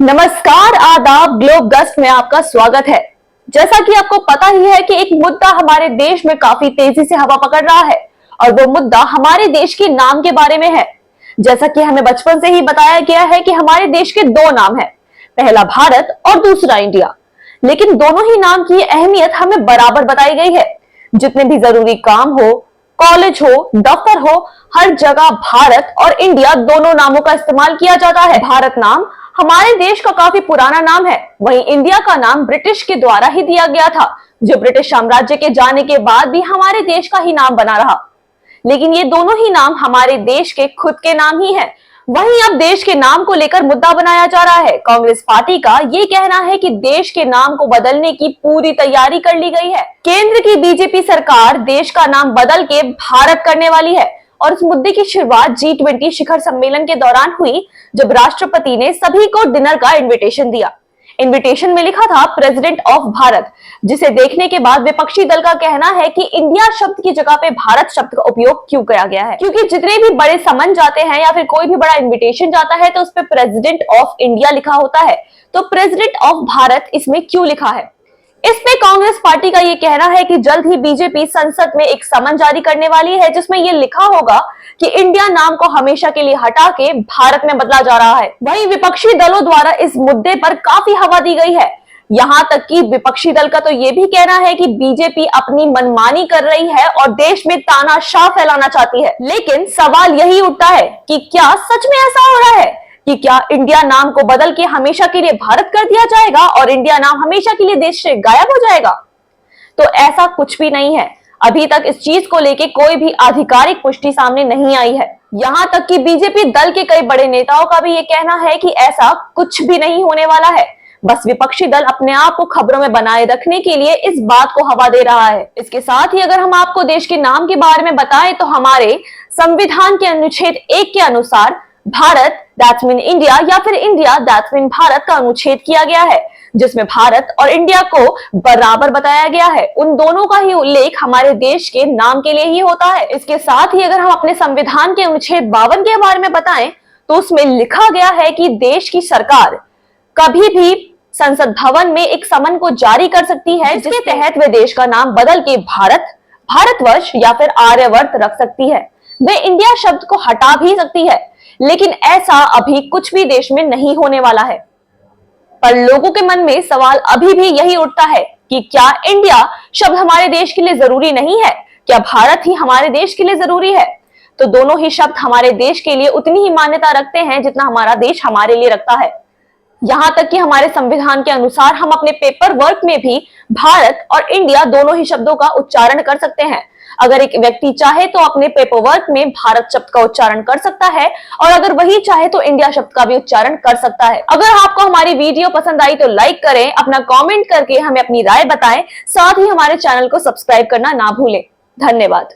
नमस्कार, आदाब। Globe gust में आपका स्वागत है। जैसा कि आपको पता ही है कि एक मुद्दा हमारे देश में काफी तेजी से हवा पकड़ रहा है और वो मुद्दा हमारे देश के नाम के बारे में है। जैसा कि हमें बचपन से ही बताया गया है कि हमारे देश के दो नाम हैं, पहला भारत और दूसरा इंडिया। लेकिन दोनों ही नाम की अहमियत हमें बराबर बताई गई है। जितने भी जरूरी काम हो, कॉलेज हो, दफ्तर हो, हर जगह भारत और इंडिया दोनों नामों का इस्तेमाल किया जाता है। भारत नाम हमारे देश का काफी पुराना नाम है, वहीं इंडिया का नाम ब्रिटिश के द्वारा ही दिया गया था, जो ब्रिटिश साम्राज्य के जाने के बाद भी हमारे देश का ही नाम बना रहा। लेकिन ये दोनों ही नाम हमारे देश के खुद के नाम ही हैं। वहीं अब देश के नाम को लेकर मुद्दा बनाया जा रहा है। कांग्रेस पार्टी का ये कहना है कि देश के नाम को बदलने की पूरी तैयारी कर ली गई है। केंद्र की बीजेपी सरकार देश का नाम बदल के भारत करने वाली है और इस मुद्दे की शुरुआत G20 शिखर सम्मेलन के दौरान हुई, जब राष्ट्रपति ने सभी को डिनर का इनविटेशन दिया। इनविटेशन में लिखा था प्रेसिडेंट ऑफ भारत, जिसे देखने के बाद विपक्षी दल का कहना है कि इंडिया शब्द की जगह पे भारत शब्द का उपयोग क्यों किया गया है, क्योंकि जितने भी बड़े समन जाते हैं या फिर कोई भी बड़ा इनविटेशन जाता है तो उस पर प्रेसिडेंट ऑफ इंडिया लिखा होता है, तो प्रेसिडेंट ऑफ भारत इसमें क्यों लिखा है। इस पे कांग्रेस पार्टी का ये कहना है कि जल्द ही बीजेपी संसद में एक समन जारी करने वाली है, जिसमें ये लिखा होगा कि इंडिया नाम को हमेशा के लिए हटा के भारत में बदला जा रहा है। वहीं विपक्षी दलों द्वारा इस मुद्दे पर काफी हवा दी गई है। यहाँ तक कि विपक्षी दल का तो ये भी कहना है कि बीजेपी अपनी मनमानी कर रही है और देश में तानाशाह फैलाना चाहती है। लेकिन सवाल यही उठता है कि क्या सच में ऐसा हो रहा है कि क्या इंडिया नाम को बदल के हमेशा के लिए भारत कर दिया जाएगा और इंडिया नाम हमेशा के लिए देश से गायब हो जाएगा। तो ऐसा कुछ भी नहीं है। अभी तक इस चीज को लेके कोई भी आधिकारिक पुष्टि सामने नहीं आई है। यहाँ तक कि बीजेपी दल के कई बड़े नेताओं का भी ये कहना है कि ऐसा कुछ भी नहीं होने वाला है। बस विपक्षी दल अपने आप को खबरों में बनाए रखने के लिए इस बात को हवा दे रहा है। इसके साथ ही अगर हम आपको देश के नाम के बारे में बताएं तो हमारे संविधान के अनुच्छेद 1 के अनुसार भारत दैट्स मीन इंडिया या फिर इंडिया दैट्स मीन भारत का अनुच्छेद किया गया है, जिसमें भारत और इंडिया को बराबर बताया गया है। उन दोनों का ही उल्लेख हमारे देश के नाम के लिए ही होता है। इसके साथ ही अगर हम अपने संविधान के अनुच्छेद 52 के बारे में बताएं तो उसमें लिखा गया है कि देश की सरकार कभी भी संसद भवन में एक समन को जारी कर सकती है, जिसके तहत वे देश का नाम बदल के भारत, भारतवर्ष या फिर आर्यवर्त रख सकती है। वे इंडिया शब्द को हटा भी सकती है, लेकिन ऐसा अभी कुछ भी देश में नहीं होने वाला है। पर लोगों के मन में सवाल अभी भी यही उठता है कि क्या इंडिया शब्द हमारे देश के लिए जरूरी नहीं है, क्या भारत ही हमारे देश के लिए जरूरी है। तो दोनों ही शब्द हमारे देश के लिए उतनी ही मान्यता रखते हैं जितना हमारा देश हमारे लिए रखता है। यहाँ तक कि हमारे संविधान के अनुसार हम अपने पेपर वर्क में भी भारत और इंडिया दोनों ही शब्दों का उच्चारण कर सकते हैं। अगर एक व्यक्ति चाहे तो अपने पेपर वर्क में भारत शब्द का उच्चारण कर सकता है और अगर वही चाहे तो इंडिया शब्द का भी उच्चारण कर सकता है। अगर आपको हमारी वीडियो पसंद आई तो लाइक करें, अपना कमेंट करके हमें अपनी राय बताएं, साथ ही हमारे चैनल को सब्सक्राइब करना ना भूलें। धन्यवाद।